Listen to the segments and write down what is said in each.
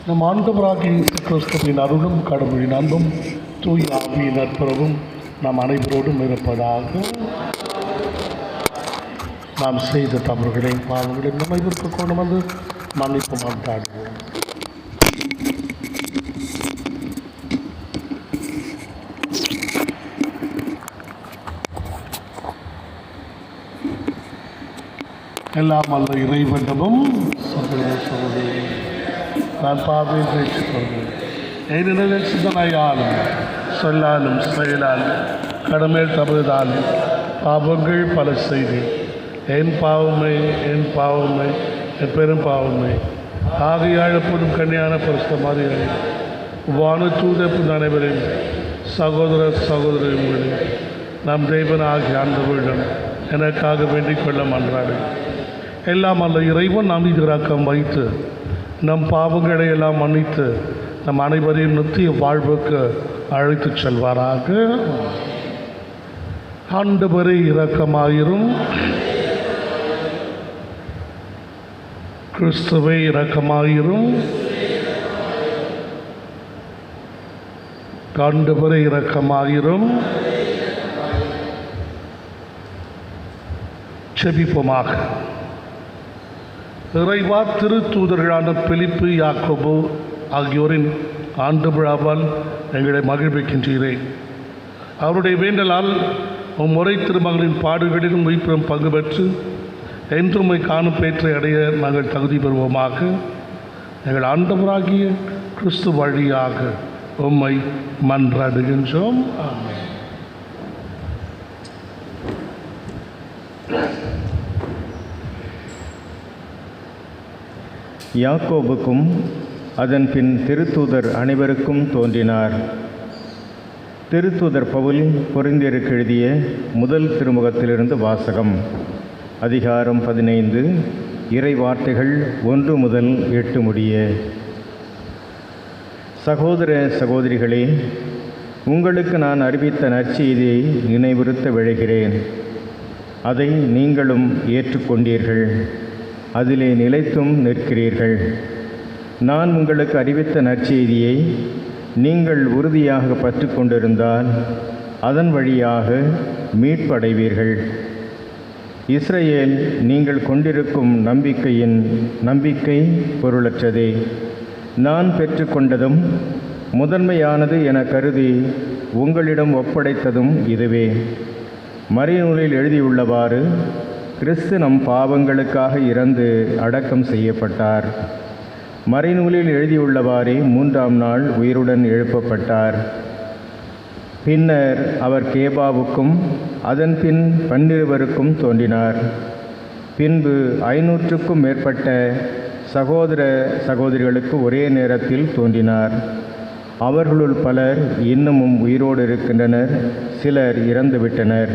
நம் ஆண்டவராகிய இயேசு கிறிஸ்துவின் அருளும் கடவுளின் அன்பும் தூய் ஆவியின் நற்புறவும் நாம் அனைவரோடும் இருப்பதாக. நாம் செய்த தவறுகளையும் பாவங்களையும் நம்ம இதற்கு கொண்டு வந்து மன்னிப்பு மாட்டாடுவோம். எல்லாம் அல்ல இறைவனமும் சகோதர சகோதரி, நான் பாதையை பேச்சு கொள்வேன். ஏனெனில் சிந்தனையாலும் சொல்லாலும் செயலாலும் கடமையில் தவறுதாலும் பாவங்கள் பல செய்தேன். என் பாவமே என் பெரும் பாவமே. ஆகையால் எப்போதும் கன்னியான பரிசுத்தமாதிகளை வான தூதப்பு அனைவரையும் சகோதர சகோதரிகளையும் நம் தேவன் ஆகிய ஆண்டவரிடம் எனக்காக வேண்டிக் கொள்ள மன்றாடு. எல்லாம் அல்ல இறைவன் நாம் இரக்கம் வைத்து நம் பாவங்களை எல்லாம் மன்னித்து நம் அனைவரையும் நித்திய வாழ்வுக்கு அழைத்து செல்வாராக. ஆண்டவரே இரக்கமாயிரும். கிறிஸ்துவே இரக்கமாயிரும். ஆண்டவரே இரக்கமாயிரும். செபிப்போமாக. இறைவா, திருத்தூதர்களான பிலிப்பு, யாக்கோபு ஆகியோரின் ஆண்டு விழாவால் எங்களை மகிழ்விக்கின்றீரே. அவருடைய வேண்டலால் முறை திருமகளின் பாடுகளிலும் உயிர்ப்பும் பங்கு பெற்று என்றும் காணும் பேற்றை அடைய நாங்கள் தகுதி பெறுவோமாக. எங்கள் ஆண்டவராகிய கிறிஸ்து வழியாக உம்மை மன்றாடுகின்றோம். ஆமென். யாக்கோபுக்கும் அதன் பின் திருத்தூதர் அனைவருக்கும் தோன்றினார். திருத்தூதர் பவுல் கொரிந்தியருக்கு எழுதிய முதல் திருமுகத்திலிருந்து வாசகம். அதிகாரம் 15, இறை வார்த்தைகள் 1 முதல் 8 முடிய. சகோதர சகோதரிகளே, உங்களுக்கு நான் அறிவித்த நற்செய்தியை நினைவுறுத்த விழைகிறேன். அதை நீங்களும் ஏற்றுக்கொண்டீர்கள், அதிலே நிலைத்தும் நிற்கிறீர்கள். நான் உங்களுக்கு அறிவித்த நற்செய்தியை நீங்கள் உறுதியாக பற்றி கொண்டிருந்தால் அதன் வழியாக மீட்படைவீர்கள். இஸ்ரவேல், நீங்கள் கொண்டிருக்கும் நம்பிக்கை பொருளற்றதே. நான் பெற்றுக்கொண்டதும் முதன்மையானது என கருதி உங்களிடம் ஒப்படைத்ததும் இதுவே. மறைநூலில் எழுதியுள்ளவாறு கிறிஸ்து நம் பாவங்களுக்காக இறந்து அடக்கம் செய்யப்பட்டார். மறைநூலில் எழுதியுள்ளவாறே 3ஆம் நாள் உயிருடன் எழுப்பப்பட்டார். பின்னர் அவர் கேபாவுக்கும் அதன் பின் 12 தோன்றினார். பின்பு 500க்கும் மேற்பட்ட சகோதர சகோதரிகளுக்கு ஒரே நேரத்தில் தோன்றினார். அவர்களுள் பலர் இன்னமும் உயிரோடு இருக்கின்றனர், சிலர் இறந்துவிட்டனர்.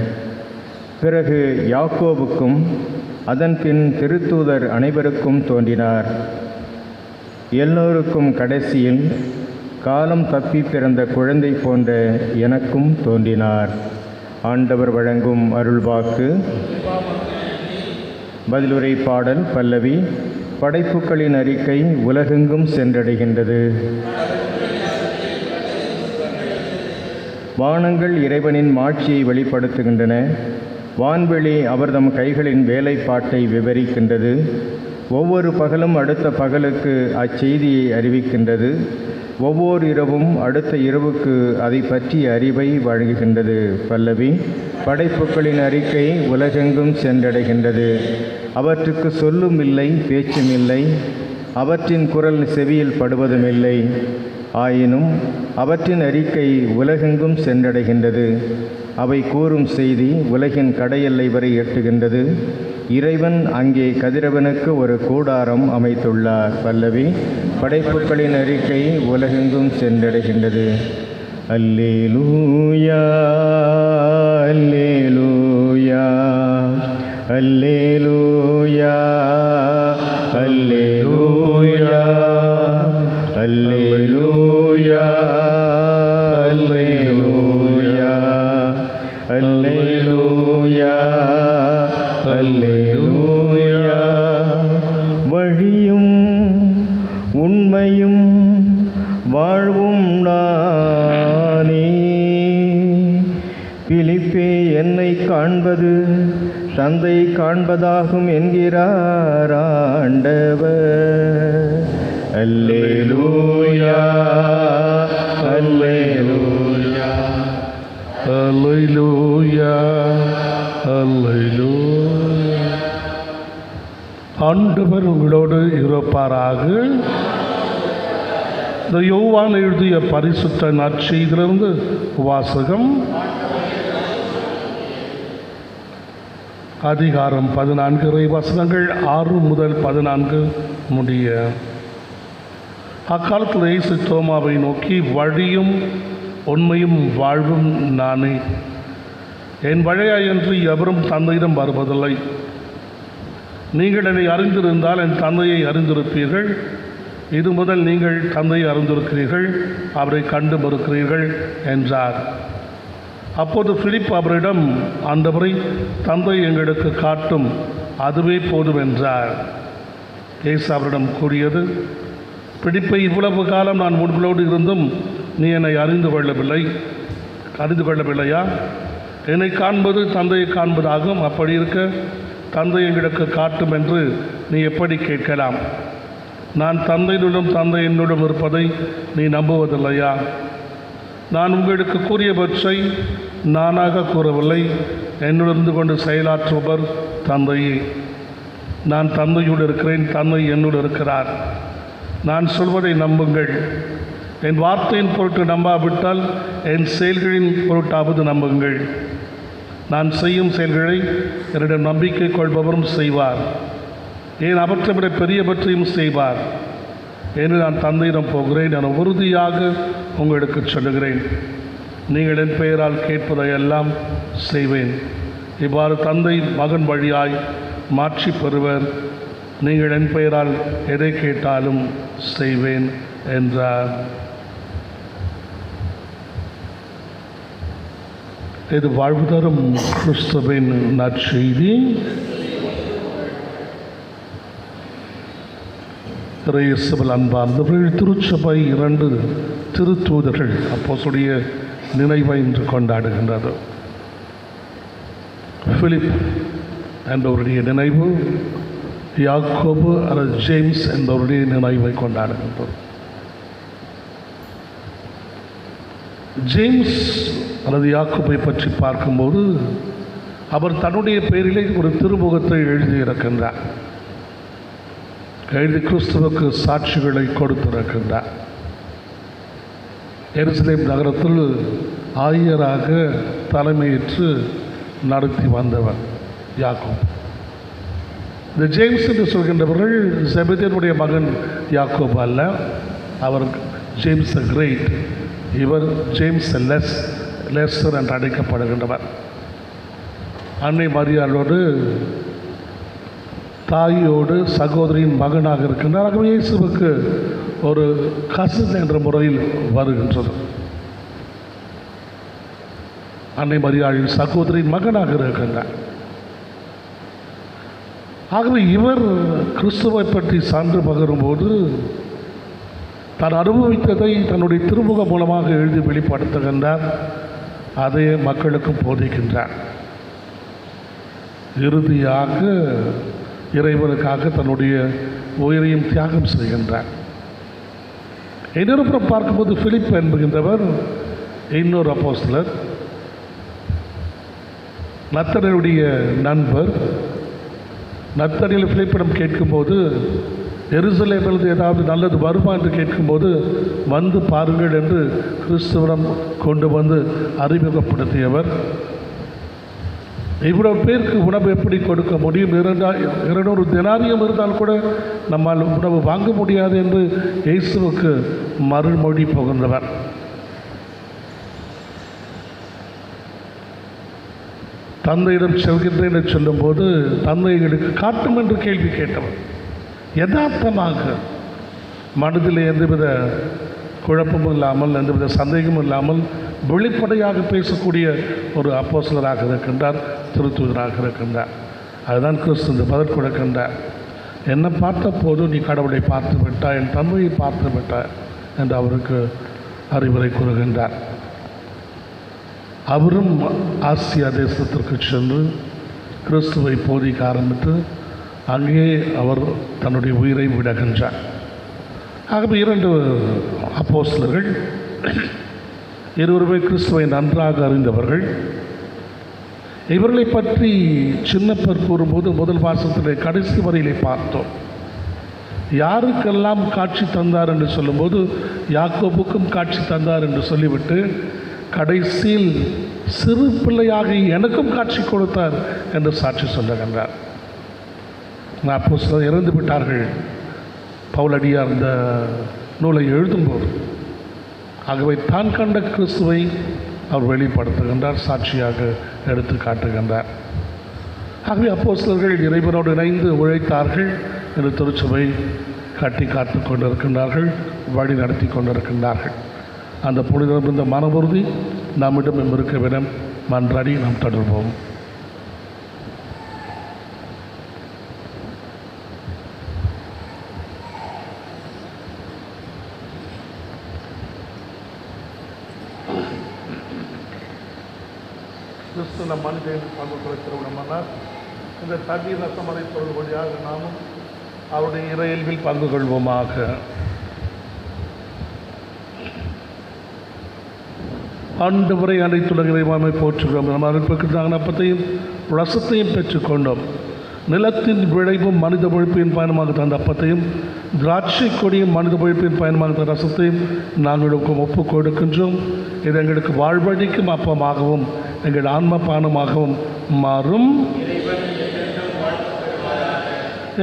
பிறகு யாக்கோபுக்கும் அதன் பின் திருத்தூதர் அனைவருக்கும் தோன்றினார். எல்லோருக்கும் கடைசியில் காலம் தப்பி பிறந்த குழந்தை போன்ற எனக்கும் தோன்றினார். ஆண்டவர் வழங்கும் அருள்வாக்கு. பதிலுரை பாடல் பல்லவி. படைப்புகளின் அறிக்கை உலகெங்கும் சென்றடைகின்றது. வானங்கள் இறைவனின் மாட்சியை வெளிப்படுத்துகின்றன. வான்வெளி அவர்தம் கைகளின் வேலைப்பாட்டை விவரிக்கின்றது. ஒவ்வொரு பகலும் அடுத்த பகலுக்கு அச்செய்தியை அறிவிக்கின்றது. ஒவ்வொரு இரவும் அடுத்த இரவுக்கு அதை பற்றிய அறிவை வழங்குகின்றது. பல்லவி. படைப்புகளின் அறிக்கை உலகெங்கும் சென்றடைகின்றது. அவற்றுக்கு சொல்லும் இல்லை, பேச்சும் இல்லை. அவற்றின் குரல் செவியில் படுவதுமில்லை. ஆயினும் அவற்றின் அறிக்கை உலகெங்கும் சென்றடைகின்றது. அவை கூறும் செய்தி உலகின் கடையெல்லை வரை எட்டுகின்றது. இறைவன் அங்கே கதிரவனுக்கு ஒரு கூடாரம் அமைத்துள்ளார். பல்லவி. படைப்புகளின் அறிக்கை உலகெங்கும் சென்றடைகின்றது. அல்லேலூயா, அல்லேலூயா, அல்லேலூயா, அல்லேலூயா, அல்லேலூயா, அல்லேலூயா, அல்லேலூயா, அல்லேலூயா. வழியும் காண்பது தந்தை காண்பதாகும் என்கிறார் ஆண்டவர். அல்லேலூயா அல்லேலூயா அல்லேலூயா அல்லேலூயா. ஆண்டவர் உங்களோடு இருப்பாராக. இந்த யோவான் எழுதிய பரிசுத்த நற்செய்தியிலிருந்து வாசகம். அதிகாரம் 14 இறைவசனங்கள் 6 முதல் 14 முடிய. அக்காலத்தில் இயேசு தோமாவை நோக்கி, வழியும் உண்மையும் வாழ்வும் நானே. என் வழியாயின்றி எவரும் தந்தையிடம் வருவதில்லை. நீங்கள் என்னை அறிந்திருந்தால் என் தந்தையை அறிந்திருப்பீர்கள். இது முதல் நீங்கள் தந்தையை அறிந்திருக்கிறீர்கள், அவரை கண்டு மறுக்கிறீர்கள் என்றார். அப்போது பிலிப் அவரிடம், ஆண்டவரை தந்தை எங்களுக்கு காட்டும், அதுவே போதும் என்றார். இயேசு அவரிடம் கூறியது, பிலிப்பை, இவ்வளவு காலம் நான் உங்களோடு இருந்தும் நீ என்னை அறிந்து கொள்ளவில்லையா? என்னை காண்பது தந்தையை காண்பதாகும். அப்படி இருக்க தந்தை எங்களுக்கு காட்டும் என்று நீ எப்படி கேட்கலாம்? நான் தந்தையினுடன் தந்தை என்னுடன் இருப்பதை நீ நம்புவதில்லையா? நான் உங்களுக்கு கூறியவற்றை நானாக கூறவில்லை, என்னுடன் கொண்டு செயலாற்றுபவர் தந்தையே. நான் தந்தையோடு இருக்கிறேன், தந்தை என்னோடு இருக்கிறார். நான் சொல்வதை நம்புங்கள். என் வார்த்தையின் பொருட்டு நம்பாவிட்டால் என் செயல்களின் பொருட்டாவது நம்புங்கள். நான் செய்யும் செயல்களை என்னிடம் நம்பிக்கை கொள்பவரும் செய்வார். ஏன் அவற்றை விட பெரியவற்றையும் செய்வார். என்று நான் தந்தையிடம் போகிறேன். நான் உறுதியாக உங்களுக்கு சொல்லுகிறேன், நீங்கள் என் பெயரால் கேட்பதையெல்லாம் செய்வேன். இவ்வாறு தந்தை மகன் வழியாய் மாற்றி பெறுவர். நீங்கள் என் பெயரால் எதை கேட்டாலும் செய்வேன் என்றார். இது வாழ்வு தரும் கிறிஸ்துவின் நற்செய்தி. இயேசுவில் அன்பார்ந்தவர்கள், திருச்சபை 2 திருத்தூதர்கள் அப்போஸ்தலருடைய நினைவை இன்று கொண்டாடுகின்றது. பிலிப் என்பவருடைய நினைவு, யாக்கோபு அல்லது ஜேம்ஸ் என்பவருடைய நினைவை கொண்டாடுகின்றது. ஜேம்ஸ் அல்லது யாக்கோபை பற்றி பார்க்கும்போது அவர் தன்னுடைய பெயரிலே ஒரு திருமுகத்தை எழுதியிருக்கின்றார். எழுதி கிறிஸ்துவுக்கு சாட்சிகளை கொடுத்திருக்கின்றார். எருசலேம் நகரத்தில் ஆயராக தலைமையேற்று நடத்தி வந்தவர் யாக்கோபு. இந்த ஜேம்ஸ் என்று சொல்கின்றவர்கள் செபதேயுடைய மகன் யாக்கோபு அல்ல, அவர் ஜேம்ஸ் த கிரேட். இவர் ஜேம்ஸ் லெஸ்ஸர் என்று அழைக்கப்படுகின்றவர். அன்னை மரியாளோடு தாயோடு சகோதரியின் மகனாக இருக்கின்றார். ஆகவே இயேசுவுக்கு ஒரு கசின் என்ற முறையில் வருகின்றது. அன்னை மரியாளின் சகோதரியின் மகனாக இருக்கின்றார். ஆகவே இவர் கிறிஸ்துவை பற்றி சான்று பகரும்போது தான் அனுபவித்ததை தன்னுடைய திருமுகம் மூலமாக எழுதி வெளிப்படுத்துகின்றார். அதை மக்களுக்கு போதிக்கின்றார். இறுதியாக இறைவனுக்காக தன்னுடைய உயிரையும் தியாகம் செய்கின்றார். இன்னொரு புறம் பார்க்கும்போது பிலிப் என்பகின்றவர் இன்னொரு அப்போஸ்தலர், நத்தனியுடைய நண்பர். நத்தனியில் பிலிப்பிடம் கேட்கும்போது, எருசலேமிலிருந்து ஏதாவது நல்லது வருமா என்று கேட்கும்போது, வந்து பாருங்கள் என்று கிறிஸ்துவிடம் கொண்டு வந்து அறிமுகப்படுத்தியவர். இவ்வளவு பேருக்கு உணவு எப்படி கொடுக்க முடியும்? 200 தெனாரியம் இருந்தால் கூட நம்மால் உணவு வாங்க முடியாது என்று இயேசுவுக்கு மறுமொழி புகழ்ந்தவர். தந்தையிடம் செல்கின்றேன் என்று சொல்லும்போது தந்தை எங்களுக்கு காட்டும் என்று கேள்வி கேட்டவர். யதார்த்தமாக மனதில் எந்தவித குழப்பமும் இல்லாமல், எந்தவித சந்தேகமும் இல்லாமல் வெளிப்படையாக பேசக்கூடிய ஒரு அப்போஸ்தலராக இருக்கின்றார், திருத்தூதராக இருக்கின்றார். அதுதான் கிறிஸ்து பதில் கொடுக்கின்றார். என்னை பார்த்த போது நீ கடவுளை பார்த்து விட்டாய், என் தந்தையை பார்த்து விட்டாய் என்று அவருக்கு அறிவுரை கூறுகின்றார். அவரும் ஆசியா தேசத்திற்கு சென்று கிறிஸ்துவை போதிக்க ஆரம்பித்து அங்கே அவர் தன்னுடைய உயிரை விடுகின்றார். ஆகவே 2 அப்போஸ்தலர்கள் இருவருமே கிறிஸ்துவை நன்றாக அறிந்தவர்கள். இவர்களை பற்றி சின்னப்பர் கூறும்போது முதல் வாசகத்திலே கடைசி வரையிலே பார்த்தோம். யாருக்கெல்லாம் காட்சி தந்தார் என்று சொல்லும்போது யாக்கோபுக்கும் காட்சி தந்தார் என்று சொல்லிவிட்டு கடைசியில் சிறு பிள்ளையாக எனக்கும் காட்சி கொடுத்தார் என்று சாட்சி சொல்லுகின்றார். அப்போஸ்தலர் இறந்து விட்டார்கள் பவுலடியார் இந்த நூலை எழுதும்போது. ஆகவே தான் கண்ட கிறிஸ்துவை அவர் வெளிப்படுத்துகின்றார், சாட்சியாக எடுத்து காட்டுகின்றார். ஆகவே அப்போஸ்தலர்கள் இறைவனோடு இணைந்து உழைத்தார்கள் என்று திருச்சபை கட்டி காத்து கொண்டிருக்கின்றார்கள், வழி நடத்தி கொண்டிருக்கின்றார்கள். அந்த புனிதம் இந்த மன உறுதி நம்மிடம் இருக்க வேண்டும். மன்றாடி நாம் தொடர்வோம். கிறிஸ்து நம் மனிதன் பங்குகளை திருவிழமானார். இந்த தண்ணீர் ரசமலை பொருள் வழியாக நாமும் அவருடைய இறையல்பில் பங்கு கொள்வோமாக. ஆண்டவரை அனைத்துலக இறைவாமை போற்றுகிறோம். நம்ம அனுப்புகின்ற அப்பத்தையும் ரசத்தையும் பெற்றுக்கொண்டோம். நிலத்தின் விளைவும் மனித பொழிப்பின் பயணமாக தந்த அப்பத்தையும் திராட்சை கொடியும் மனித பொழிப்பின் பயணமாக தந்த ரசத்தையும் நாங்களுக்கு ஒப்புக் கொடுக்கின்றோம். இது எங்களுக்கு வாழ்வழிக்கும் அப்பமாகவும் எங்கள் ஆன்ம பானமாகவும் மாறும்.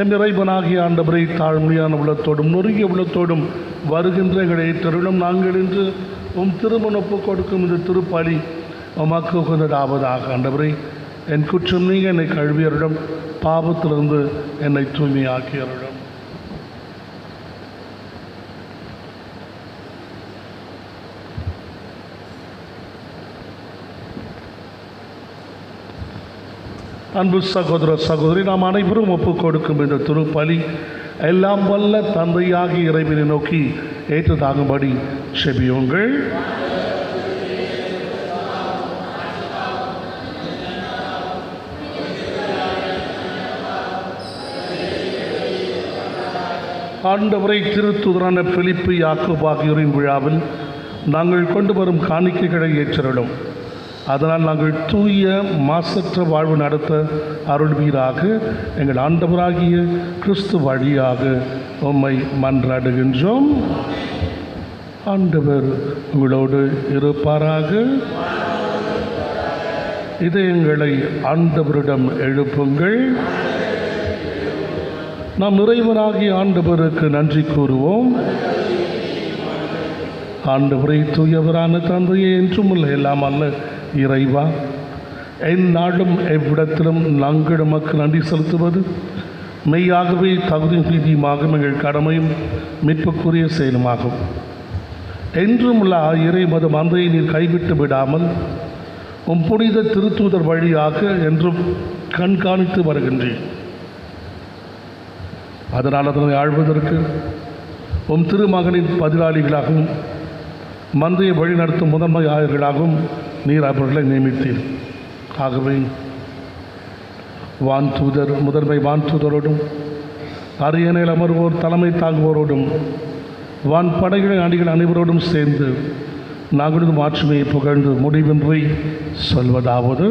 என் இறைவனாகிய ஆண்டவரை தாழ்மையான உள்ளத்தோடும் நொறுங்கிய உள்ளத்தோடும் வருகின்ற எங்களை ஏற்றருளும். நாங்கள் இன்று திருமண ஒப்பு கொடுக்கும் இந்த திருப்பலி உமக்கு உகந்ததாவதாக. ஆண்டவரை என் குற்றம் நீங்க என்னை கழுவியருடம், பாவத்திலிருந்து என்னை தூய்மையாக்கியருடம். அன்பு சகோதர சகோதரி, நாம் அனைவரும் ஒப்புக் கொடுக்கும் இந்த திருப்பலி எல்லாம் வல்ல தந்தையாகி இறைவனை நோக்கி ஏற்றதாகும்படி செபியுங்கள். ஆண்டவரை திருத்துதரான பிலிப்பு யாக்கோபு ஆகியோரின் விழாவில் நாங்கள் கொண்டு வரும் காணிக்கைகளை ஏற்றருளும். அதனால் நாங்கள் தூய மாசற்ற வாழ்வு நடத்த அருள்வீராக. எங்கள் ஆண்டவராகிய கிறிஸ்து வழியாக உம்மை மன்றாடுகின்றோம். ஆண்டவர் உங்களோடு இருப்பாராக. இதயங்களை ஆண்டவரிடம் எழுப்புங்கள். நாம் இறைவனாகிய ஆண்டவருக்கு நன்றி கூறுவோம். ஆண்டவரை தூயவரான தந்தையே, என்றும் உள்ள எல்லாம் அல்ல இறைவா, எந்நாளும் எவ்விடத்திலும் நாங்கள் நமக்கு நன்றி செலுத்துவது மெய்யாகவே தகுதி நீதியுமாக எங்கள் கடமையும் மீட்புக்குரிய செயலுமாகும். என்றும் உள்ள இறை மத மந்தையை நீர் கைவிட்டு விடாமல் உம் புனித திருத்தூதர் வழியாக என்றும் கண்காணித்து வருகின்றேன். அதனால் அதனை ஆழ்வதற்கு உம் திருமகனின் பதிலாளிகளாகவும் மந்தையை வழிநடத்தும் முதன்மை ஆயர்களாகவும் நீர் அவர்களை நியமித்தீர். ஆகவே முதன்மை வான் தூதரோடும் அரியணையில் அமர்வோர் தலைமை தாங்குவோரோடும் வான் படைகளின் அணிகள் அனைவரோடும் சேர்ந்து நாங்களும் மாற்றுமையை புகழ்ந்து முடிவின்றி சொல்வதாவது: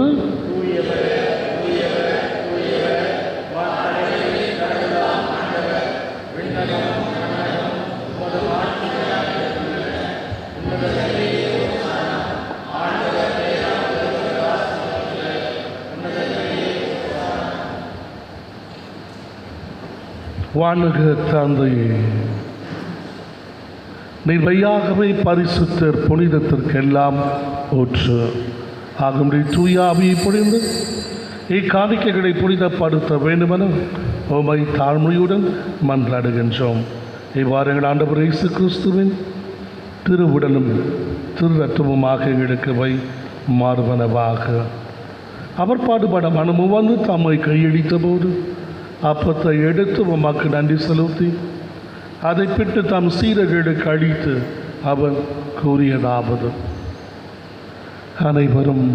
வானுக தந்தையே, நீர் மெய்யாகவே பரிசுத்தர், புனிதத்திற்கெல்லாம் ஊற்று ஆகும். தூய ஆவியை பொழிந்து இக்காணிக்கைகளை புனிதப்படுத்த வேண்டுமென உம்மை தாழ்மையுடன் மன்றாடுகின்றோம். இவ்வாறு எங்கள் ஆண்டவர் இயேசு கிறிஸ்துவின் திருவுடலும் திரு ரத்தமுமாக எங்களுக்கு மாறுவனவாக. அவர் பாடுபட மனமும் வந்து தம்மை கையளித்த போது அப்பத்தை எடுத்து உமக்கு நன்றி செலுத்தி அதை பிட்டு தம் சீடர்களுக்கு அளித்து அவர் கூறியதாவது: அனைவரும்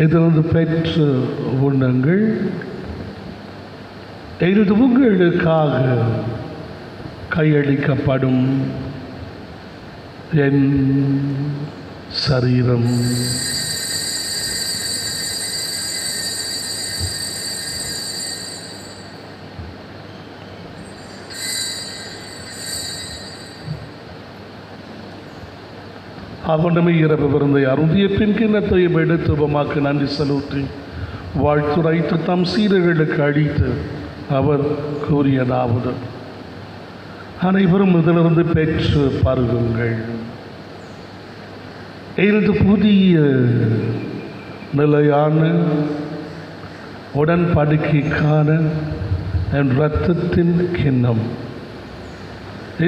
இதிலிருந்து பெற்று உண்ணுங்கள். இது உங்களுக்காக கையளிக்கப்படும் என் சரீரம். அவனமே இரவு விருந்தை அருந்திய பின் கிண்ணத்தையும் எடுத்து உபமாக்கு நன்றி செலுத்தி வாழ்த்துரைத்து தம் சீடர்களுக்கு அளித்து அவர் கூறியதாவது: அனைவரும் இதிலிருந்து பெற்று பருகுங்கள். இது புதிய நிலையான உடன்படிக்கைக்கான என் இரத்தத்தின் கிண்ணம்.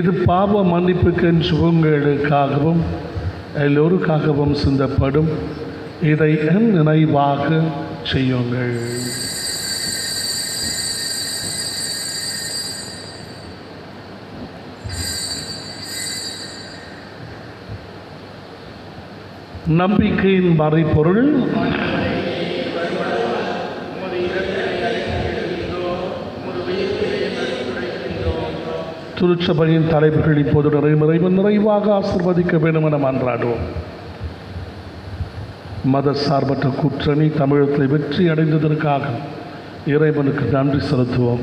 இது பாவ மன்னிப்புக்கென்று உங்களுக்காகவும் எல்லோருக்காகவும் சிந்தப்படும். இதை என் நினைவாக செய்யுங்கள். நம்பிக்கையின் மறைபொருள். திருச்சபையின் தலைவர்கள் இப்போது நிறைவாக ஆசிர்வதிக்க வேண்டும் என மன்றாடுவோம். மத சார்பற்ற கூட்டணி தமிழகத்தில் வெற்றி அடைந்ததற்காக இறைவனுக்கு நன்றி செலுத்துவோம்.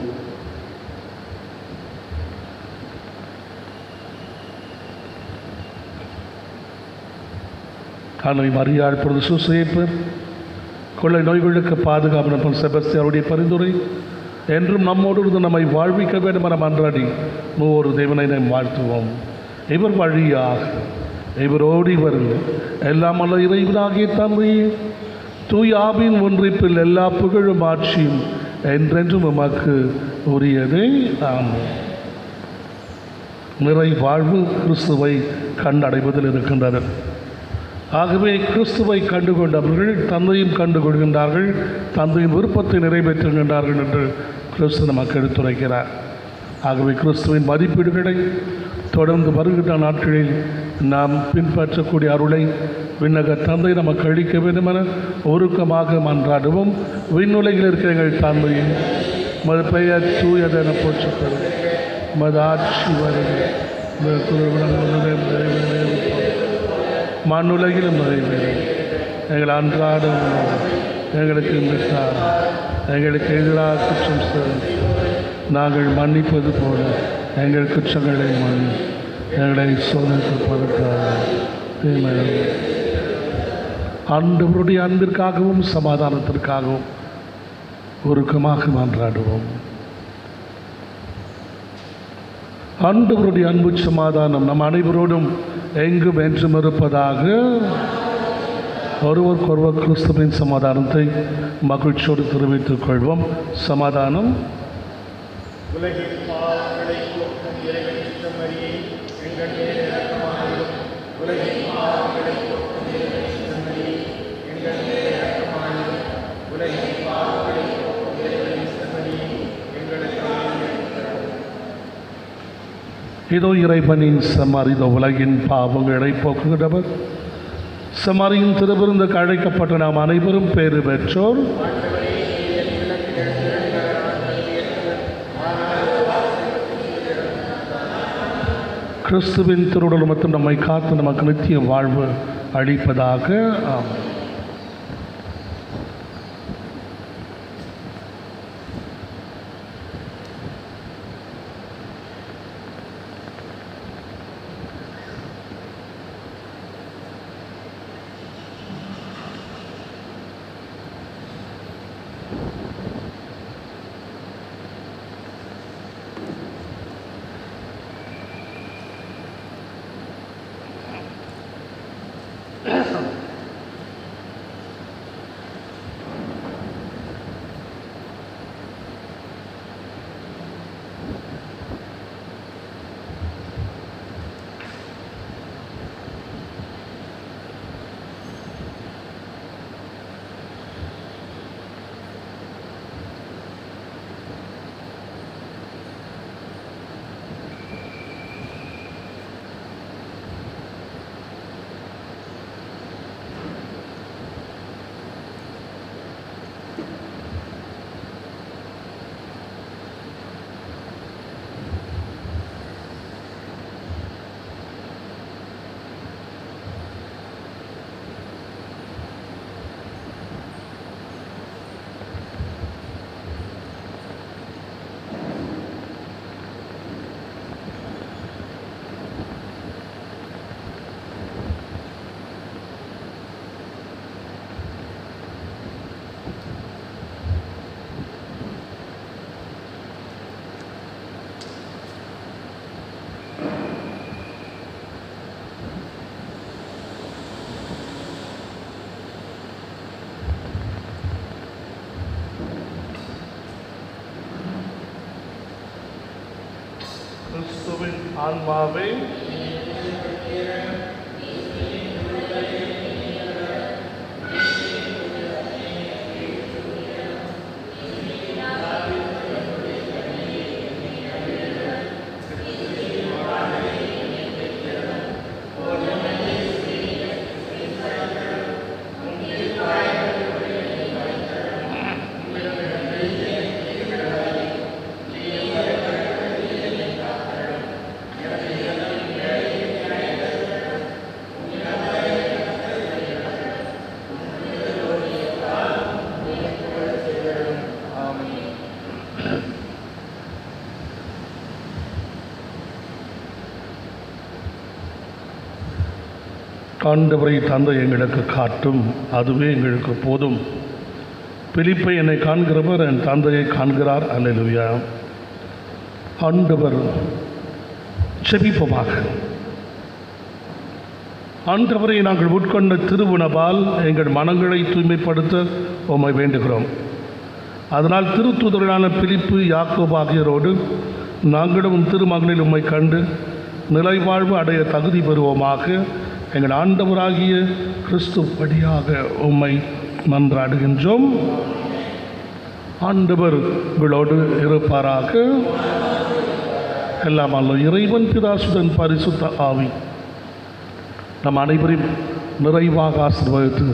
அன்னை மரியாள் பொழுது சுசேப்பர் கொள்ளை நோய்களுக்கு பாதுகாப்பு செபஸ்தியாருடைய பரிந்துரை என்றும் நம்மோடு இருந்து நம்மை வாழ்விக்க வேண்டும் என மன்றாடி மூவொரு தேவனை நாம் வாழ்த்துவோம். இவர் வழியாக இவரோடு இவர் எல்லாம் அல்ல இறைவனாகிய தந்தையே, தூய ஆவியின் ஒன்றிப்பில் எல்லா புகழும் ஆட்சியும் என்றென்றும் உமக்கு உரியதே. ஆமென். நிறை வாழ்வு கிறிஸ்துவை கண்டடைவதில் இருக்கின்றனர். ஆகவே கிறிஸ்துவை கண்டுகொண்டவர்கள் தந்தையும் கண்டுகொள்கின்றார்கள், தந்தையின் விருப்பத்தை நிறைவேற்றுகின்றார்கள் என்று கிறிஸ்து நமக்கு எடுத்துரைக்கிறார். ஆகவே கிறிஸ்துவின் மதிப்பீடுகளை தொடர்ந்து வருகின்ற நாட்களில் நாம் பின்பற்றக்கூடிய அருளை விண்ணக தந்தை நமக்கு அளிக்க வேண்டும் என ஒருக்கமாக மன்றாடுவோம். விண்ணுலகில் இருக்கிற எங்கள் தந்தையும் மது பெயர் தூயதென போற்றப்படும், மது ஆட்சி வருகை, மண்ணுலகிலும் நிறைவேறும். எங்கள் அன்றாட எங்களுக்கு இன்றுத்தார், எங்களுக்கு எதிராக குற்றம் செய்து நாங்கள் மன்னிப்பது போல எங்கள் குற்றங்களை மன்னி எங்களை சோதனைப்படுத்தார். ஆண்டவருடைய அன்பிற்காகவும் சமாதானத்திற்காகவும் ஒருக்கமாக மன்றாடுவோம். ஆண்டவருடைய அன்பு சமாதானம் நம் அனைவரோடும் எங்கும் என்றும் இருப்பதாக. ஒருவருக்கொருவர் கிறிஸ்துவின் சமாதானத்தை மகிழ்ச்சியோடு தெரிவித்துக் கொள்வோம். சமாதானம். இதோ இறைவனின் செம்மறி, இதோ உலகின் பாவங்களை போக்குகிறவர் செம்மறியின் திருவிருந்துக்கு அழைக்கப்பட்ட நாம் அனைவரும் பேறு பெற்றோர். கிறிஸ்துவின் திருவுடல் மற்றும் நம்மை காத்து நமக்கு நித்திய வாழ்வு அளிப்பதாக. ஆமென். ஆன்மாவே ஆண்டவரை தந்தை எங்களுக்கு காட்டும், அதுவே எங்களுக்கு போதும். பிலிப்பை என்னை காண்கிறவர் என் தந்தையை காண்கிறார். அல்லேலூயா. ஆண்டவர் செபிப்போமாக. ஆண்டவரை நாங்கள் உட்கொண்ட திருவுணவால் எங்கள் மனங்களை தூய்மைப்படுத்த உம்மை வேண்டுகிறோம். அதனால் திருத்தூதர்களான பிலிப்பு, யாக்கோபு ஆகியோரோடு நாங்களும் திருமகனில் உம்மை கண்டு நிலைவாழ்வு அடைய தகுதி பெறுவோமாக. எங்கள் ஆண்டவராகிய கிறிஸ்து வழியாக உம்மை மன்றாடுகின்றோம். ஆண்டவர் உங்களோடு இருப்பாராக. எல்லாம் அல்ல இறைவன் பிதாசுடன் பரிசுத்த ஆவி நம் அனைவரையும் நிறைவாக ஆசீர்வதித்து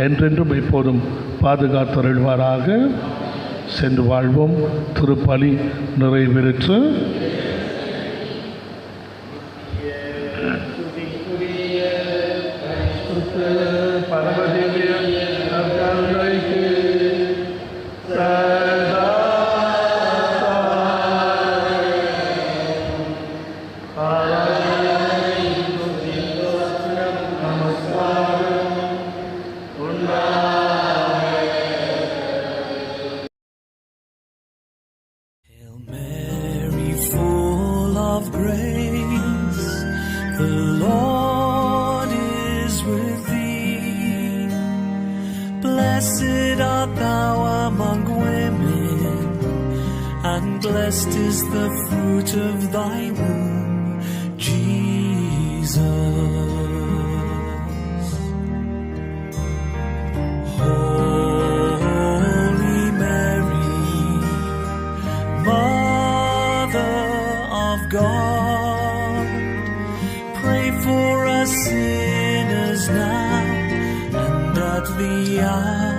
என்றென்றும் எப்போதும் பாதுகாத்தருள்வாராக. சென்று வாழ்வோம். திருப்பலி நிறைவேற்று. Blessed art thou among women, and blessed is the fruit of thy womb, Jesus. Holy Mary, Mother of God, pray for us sinners now and at the hour